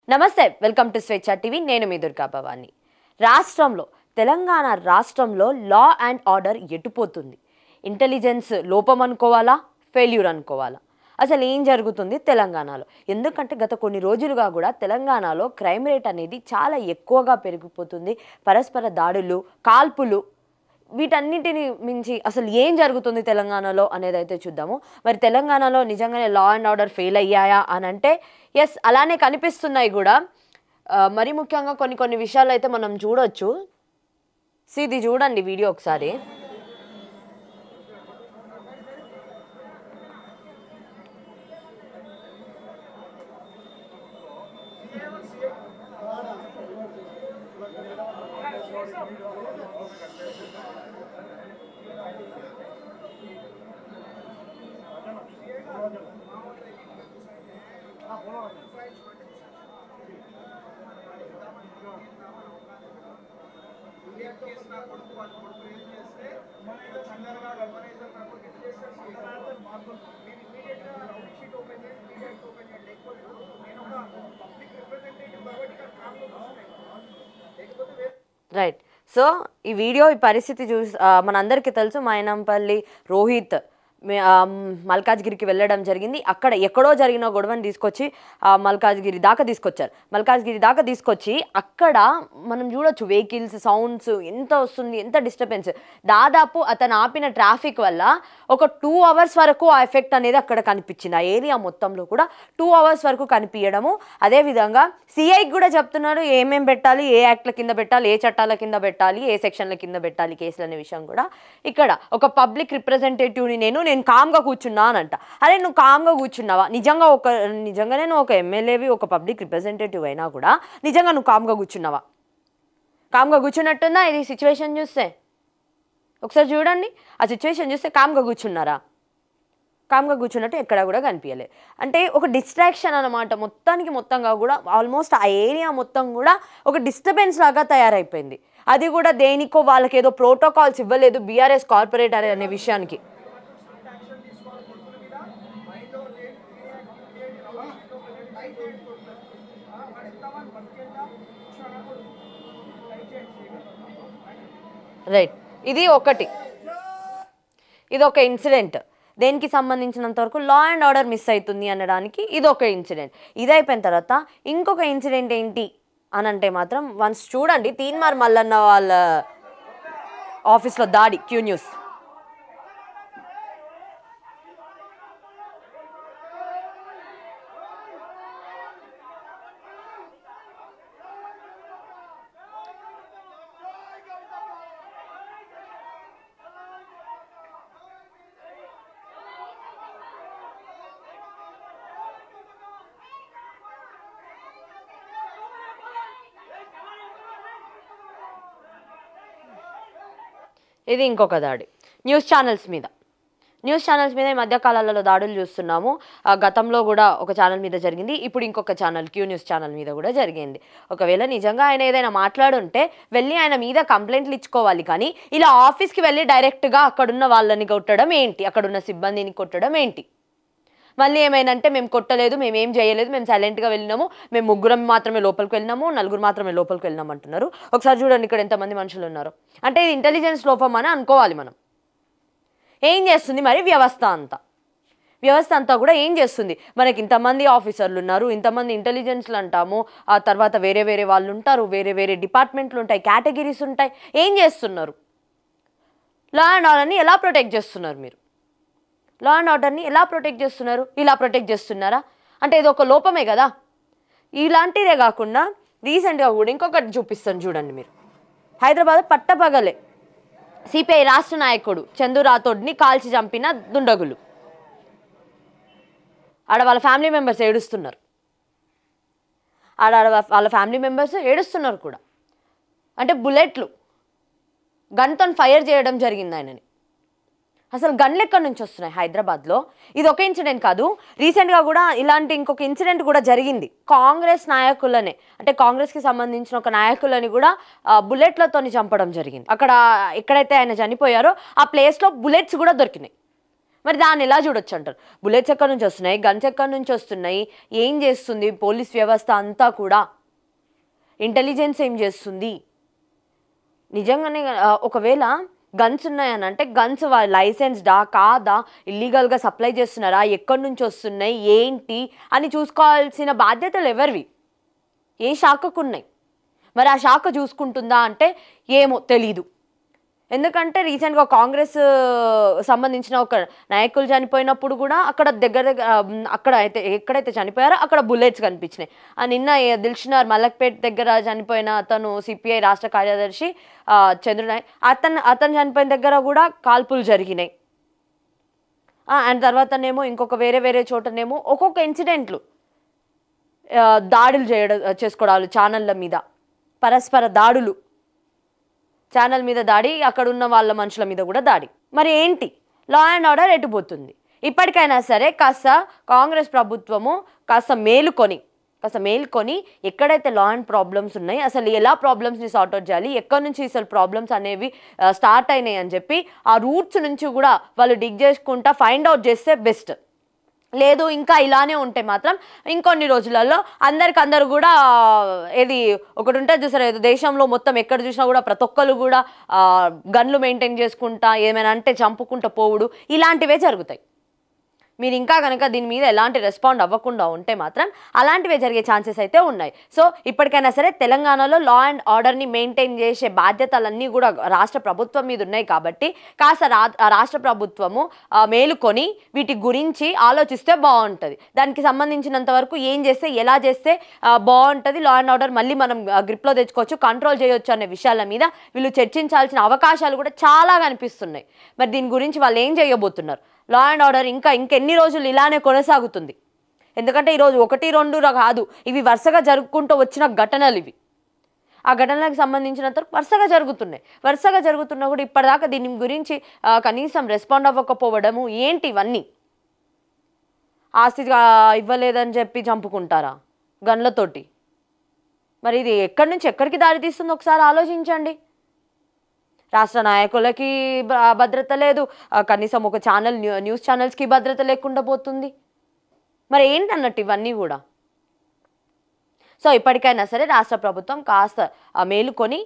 నమస్తే welcome to స్వేచ్ఛ TV నేను మీ దుర్గా భవాని తెలంగాణ రాష్ట్రంలో లా అండ్ ఆర్డర్ ఎటుపోతుంది ఇంటెలిజెన్స్ లోపం అనుకోవాలా ఫెయిల్యూర్ అనుకోవాలా అసలు ఏం జరుగుతుంది తెలంగాణలో ఎందుకంటే గత కొన్ని రోజులుగా కూడా తెలంగాణలో క్రైమ్ రేట్ అనేది చాలా ఎక్కువగా పెరిగిపోతుంది పరస్పర దాడులు కాల్పులు వీటన్నిటిని మించి అసలు ఏం జరుగుతుంది తెలంగాణలో అనేది అయితే చూద్దాము మరి తెలంగాణలో నిజంగానే లా అండ్ ఆర్డర్ ఫెయిల్ అయ్యాయా అని అంటే ఎస్ అలానే కనిపిస్తున్నాయి కూడా మరి ముఖ్యంగా కొన్ని విషయాలు అయితే మనం చూడొచ్చు ఇది చూడండి వీడియో ఒకసారి రైట్ సో ఈ వీడియో ఈ పరిస్థితి చూసి మనందరికీ తెలుసు మైనంపల్లి రోహిత్ మల్కాజ్గిరికి వెళ్ళడం జరిగింది అక్కడ ఎక్కడో జరిగిన గొడవని తీసుకొచ్చి మల్కాజ్గిరి దాకా తీసుకొచ్చి అక్కడ మనం చూడొచ్చు వెహికల్స్ సౌండ్స్ ఎంత వస్తుంది ఎంత డిస్టర్బెన్స్ దాదాపు అతను ఆపిన ట్రాఫిక్ వల్ల ఒక 2 అవర్స్ వరకు ఆ ఎఫెక్ట్ అనేది అక్కడ కనిపించింది ఆ ఏరియా మొత్తంలో కూడా 2 అవర్స్ వరకు కనిపించడము అదేవిధంగా సిఐకి కూడా చెప్తున్నారు ఏమేం పెట్టాలి ఏ యాక్ట్ల కింద పెట్టాలి ఏ చట్టాల కింద పెట్టాలి ఏ సెక్షన్ల కింద పెట్టాలి కేసులు అనే విషయం కూడా ఇక్కడ ఒక పబ్లిక్ రిప్రజెంటేటివ్ని నేను కామ్గా కూర్చున్నా అని అంట అరే నువ్వు కామ్గా కూర్చున్నావా నిజంగానే నువ్వు ఒక ఎమ్మెల్యేవి ఒక పబ్లిక్ రిప్రజెంటేటివ్ అయినా కూడా నిజంగా నువ్వు కామ్గా కూర్చున్నట్టుందా ఇది సిచ్యువేషన్ చూస్తే ఒకసారి చూడండి ఆ సిచ్యువేషన్ చూస్తే కామ్గా కూర్చున్నట్టు ఎక్కడ కూడా కనిపించలేదు అంటే ఒక డిస్ట్రాక్షన్ అనమాట మొత్తంగా కూడా ఆల్మోస్ట్ ఆ ఏరియా మొత్తం కూడా ఒక డిస్టర్బెన్స్ లాగా తయారైపోయింది అది కూడా దేనికో వాళ్ళకి ఏదో ప్రోటోకాల్స్ ఇవ్వలేదు బీఆర్ఎస్ కార్పొరేటర్ అనే విషయానికి రైట్ ఇది ఒక ఇన్సిడెంట్ దేనికి సంబంధించినంత వరకు లా అండ్ ఆర్డర్ మిస్ అవుతుంది అనడానికి ఇది ఒక ఇన్సిడెంట్ ఇది అయిపోయిన తర్వాత ఇంకొక ఇన్సిడెంట్ ఏంటి అని అంటే మాత్రం వన్స్ చూడండి తీన్మార్ మల్లన్న వాళ్ళ ఆఫీస్లో దాడి క్యూ న్యూస్ ఇది ఇంకొక దాడి న్యూస్ ఛానల్స్ మీద ఈ మధ్యకాలాలలో దాడులు చూస్తున్నాము గతంలో కూడా ఒక ఛానల్ మీద జరిగింది ఇప్పుడు ఇంకొక ఛానల్ క్యూ న్యూస్ ఛానల్ మీద కూడా జరిగింది ఒకవేళ నిజంగా ఆయన ఏదైనా మాట్లాడుంటే వెళ్ళి ఆయన మీద కంప్లైంట్లు ఇచ్చుకోవాలి కానీ ఇలా ఆఫీస్కి వెళ్ళి డైరెక్ట్గా అక్కడున్న వాళ్ళని కొట్టడం ఏంటి అక్కడున్న సిబ్బందిని కొట్టడం ఏంటి మళ్ళీ ఏమైనా మేము కొట్టలేదు మేము ఏం చేయలేదు మేము సైలెంట్గా వెళ్ళినాము మేము 3 మాత్రమే లోపలికి వెళ్ళినాము 4 మాత్రమే లోపలికి వెళ్ళినాము అంటున్నారు ఒకసారి చూడండి ఇక్కడ ఎంతమంది మనుషులు ఉన్నారు అంటే ఇది ఇంటెలిజెన్స్ లోపం అని అనుకోవాలి మనం ఏం చేస్తుంది మరి వ్యవస్థ అంతా కూడా ఏం చేస్తుంది మనకి ఇంతమంది ఆఫీసర్లు ఉన్నారు ఇంతమంది ఇంటెలిజెన్స్లు అంటాము ఆ తర్వాత వేరే వాళ్ళు ఉంటారు వేరే డిపార్ట్మెంట్లు ఉంటాయి కేటగిరీస్ ఉంటాయి ఏం చేస్తున్నారు లా అండ్ ఆర్డర్ని ఎలా ప్రొటెక్ట్ చేస్తున్నారు మీరు లా అండ్ ఆర్డర్ని ఎలా ప్రొటెక్ట్ చేస్తున్నారు ఇలా ప్రొటెక్ట్ చేస్తున్నారా అంటే ఇది ఒక లోపమే కదా ఇలాంటిదే కాకుండా రీసెంట్గా కూడా ఇంకొకటి చూపిస్తాను చూడండి మీరు హైదరాబాద్ పట్టపగలే సిపిఐ రాష్ట్ర నాయకుడు చందు రాథోడ్ని కాల్చి చంపిన దుండగులు ఆడ వాళ్ళ ఫ్యామిలీ మెంబర్స్ ఏడుస్తున్నారు వాళ్ళ ఫ్యామిలీ మెంబర్స్ ఏడుస్తున్నారు కూడా అంటే బుల్లెట్లు గన్తో ఫైర్ చేయడం జరిగింది ఆయనని అసలు గన్లు ఎక్కడి నుంచి వస్తున్నాయి హైదరాబాద్లో ఇది ఒక ఇన్సిడెంట్ కాదు రీసెంట్గా కూడా ఇలాంటి ఇంకొక ఇన్సిడెంట్ కూడా జరిగింది కాంగ్రెస్ నాయకులనే అంటే కాంగ్రెస్కి సంబంధించిన ఒక నాయకులని కూడా బుల్లెట్లతోని చంపడం జరిగింది అక్కడ ఎక్కడైతే ఆయన చనిపోయారో ఆ ప్లేస్లో బుల్లెట్స్ కూడా దొరికినాయి మరి దాన్ని ఎలా చూడొచ్చు అంటారు? బుల్లెట్స్ ఎక్కడి నుంచి వస్తున్నాయి, గన్స్ ఎక్కడి నుంచి వస్తున్నాయి, ఏం చేస్తుంది పోలీస్ వ్యవస్థ అంతా కూడా, ఇంటెలిజెన్స్ ఏం చేస్తుంది? నిజంగానే ఒకవేళ గన్స్ ఉన్నాయని అంటే గన్స్ లైసెన్స్డా కాదా, ఇల్లీగల్గా సప్లై చేస్తున్నారా, ఎక్కడి నుంచి వస్తున్నాయి ఏంటి అని చూసుకోవాల్సిన బాధ్యతలు ఎవరివి, ఏ శాఖకు ఉన్నాయి? మరి ఆ శాఖ చూసుకుంటుందా అంటే ఏమో తెలీదు. ఎందుకంటే రీసెంట్గా కాంగ్రెస్ సంబంధించిన ఒక నాయకులు చనిపోయినప్పుడు కూడా అక్కడ దగ్గర అక్కడ అయితే ఎక్కడైతే చనిపోయారో అక్కడ బుల్లెట్స్ కనిపించినాయి. నిన్న దిల్షునార్ మలక్పేట్ దగ్గర చనిపోయిన అతను సిపిఐ రాష్ట్ర కార్యదర్శి చంద్రనాయక్, అతను చనిపోయిన దగ్గర కూడా కాల్పులు జరిగినాయి. అండ్ తర్వాతనేమో ఇంకొక వేరే చోటనేమో ఒక్కొక్క ఇన్సిడెంట్లు, దాడులు చేసుకోవడాలు ఛానళ్ళ మీద, పరస్పర దాడులు, ఛానల్ మీద దాడి, అక్కడ ఉన్న వాళ్ళ మనుషుల మీద కూడా దాడి. మరి ఏంటి లా అండ్ ఆర్డర్ ఎటుపోతుంది? ఇప్పటికైనా సరే కాస్త కాంగ్రెస్ ప్రభుత్వము కాస్త మేలుకొని ఎక్కడైతే లా అండ్ ప్రాబ్లమ్స్ ఉన్నాయి, అసలు ఎలా ప్రాబ్లమ్స్ని సార్ట్అవుట్ చేయాలి, ఎక్కడి నుంచి అసలు ప్రాబ్లమ్స్ అనేవి స్టార్ట్ అయినాయి అని చెప్పి ఆ రూట్స్ నుంచి కూడా వాళ్ళు డిగ్ చేసుకుంటా ఫైండ్ అవుట్ చేస్తే బెస్ట్. లేదు ఇంకా ఇలానే ఉంటే మాత్రం ఇంకొన్ని రోజులలో అందరు కూడా ఏది ఒకటి ఉంటుంది చూసారు, ఏదో దేశంలో మొత్తం ఎక్కడ చూసినా కూడా ప్రతి ఒక్కరు కూడా గన్లు మెయింటైన్ చేసుకుంటా ఏమైనా అంటే చంపుకుంటూ పోవుడు ఇలాంటివే జరుగుతాయి. మీరు ఇంకా కనుక దీని మీద ఎలాంటి రెస్పాండ్ అవ్వకుండా ఉంటే మాత్రం అలాంటివే జరిగే ఛాన్సెస్ అయితే ఉన్నాయి. సో ఇప్పటికైనా సరే తెలంగాణలో లా అండ్ ఆర్డర్ని మెయింటైన్ చేసే బాధ్యతలన్నీ కూడా రాష్ట్ర ప్రభుత్వం మీద ఉన్నాయి కాబట్టి కాస్త రాష్ట్ర ప్రభుత్వము మేలుకొని వీటి గురించి ఆలోచిస్తే బాగుంటుంది. దానికి సంబంధించినంత వరకు ఏం చేస్తే ఎలా చేస్తే బాగుంటుంది, లా అండ్ ఆర్డర్ మళ్ళీ మనం గ్రిప్లో తెచ్చుకోవచ్చు, కంట్రోల్ చేయొచ్చు అనే విషయాల మీద వీళ్ళు చర్చించాల్సిన అవకాశాలు కూడా చాలా కనిపిస్తున్నాయి. మరి దీని గురించి వాళ్ళు ఏం చేయబోతున్నారు? లా అండ్ ఆర్డర్ ఇంకెన్ని రోజులు ఇలానే కొనసాగుతుంది? ఎందుకంటే ఈరోజు 1-2 కాదు, ఇవి వరుసగా జరుపుకుంటూ వచ్చిన ఘటనలు ఇవి. ఆ ఘటనలకు సంబంధించినంత వరుసగా జరుగుతున్నా కూడా ఇప్పటిదాకా దీని గురించి కనీసం రెస్పాండ్ అవ్వకపోవడము ఏంటి? ఇవన్నీ ఆస్తి ఇవ్వలేదని చెప్పి చంపుకుంటారా గన్లతోటి? మరి ఇది ఎక్కడి నుంచి ఎక్కడికి దారి తీస్తుందో ఒకసారి ఆలోచించండి. రాష్ట్ర నాయకులకి భద్రత లేదు, కనీసం ఒక న్యూస్ ఛానల్స్కి భద్రత లేకుండా పోతుంది. మరి ఏంటన్నట్టు ఇవన్నీ కూడా. సో ఇప్పటికైనా సరే రాష్ట్ర ప్రభుత్వం కాస్త మేలుకొని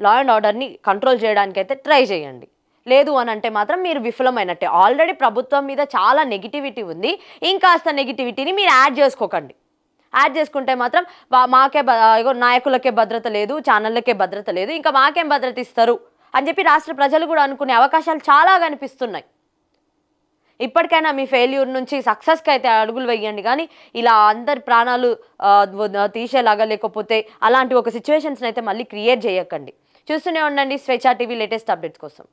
లా అండ్ ఆర్డర్ని కంట్రోల్ చేయడానికైతే ట్రై చేయండి. లేదు అని అంటే మాత్రం మీరు విఫలమైనట్టే. ఆల్రెడీ ప్రభుత్వం మీద చాలా నెగిటివిటీ ఉంది, ఇంకాస్త నెగిటివిటీని మీరు యాడ్ చేసుకోకండి. యాడ్ చేసుకుంటే మాత్రం నాయకులకే భద్రత లేదు, ఛానళ్ళకే భద్రత లేదు, ఇంకా మాకేం భద్రత ఇస్తారు అని చెప్పి రాష్ట్ర ప్రజలు కూడా అనుకునే అవకాశాలు చాలా కనిపిస్తున్నాయి. ఇప్పటికైనా మీ ఫెయిల్యూర్ నుంచి సక్సెస్కి అయితే అడుగులు వేయండి, కానీ ఇలా అందరి ప్రాణాలు తీసేలాగా లేకపోతే అలాంటి ఒక సిచ్యువేషన్స్ని అయితే మళ్ళీ క్రియేట్ చేయకండి. చూస్తూనే ఉండండి స్వేచ్ఛ టీవీ లేటెస్ట్ అప్డేట్స్ కోసం.